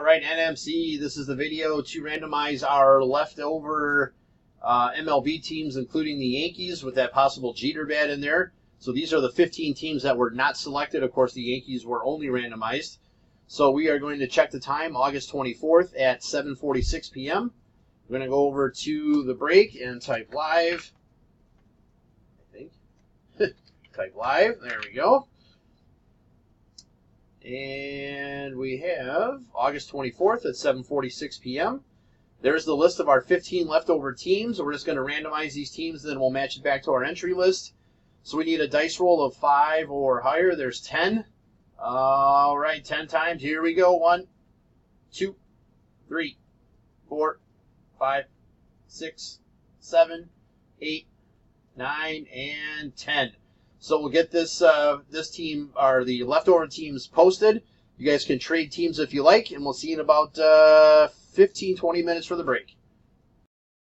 All right, NMC, this is the video to randomize our leftover MLB teams, including the Yankees, with that possible Jeter bat in there. So these are the 15 teams that were not selected. Of course, the Yankees were only randomized. So we are going to check the time, August 24th at 7:46 p.m. We're going to go over to the break and type live. I think. Type live. There we go. And we have August 24th at 7:46 p.m. There's the list of our 15 leftover teams. We're just going to randomize these teams, then we'll match it back to our entry list. So we need a dice roll of 5 or higher. There's 10. All right, 10 times. Here we go. 1, 2, 3, 4, 5, 6, 7, 8, 9, and 10. So we'll get this team, or the leftover teams, posted. You guys can trade teams if you like, and we'll see you in about 15, 20 minutes for the break.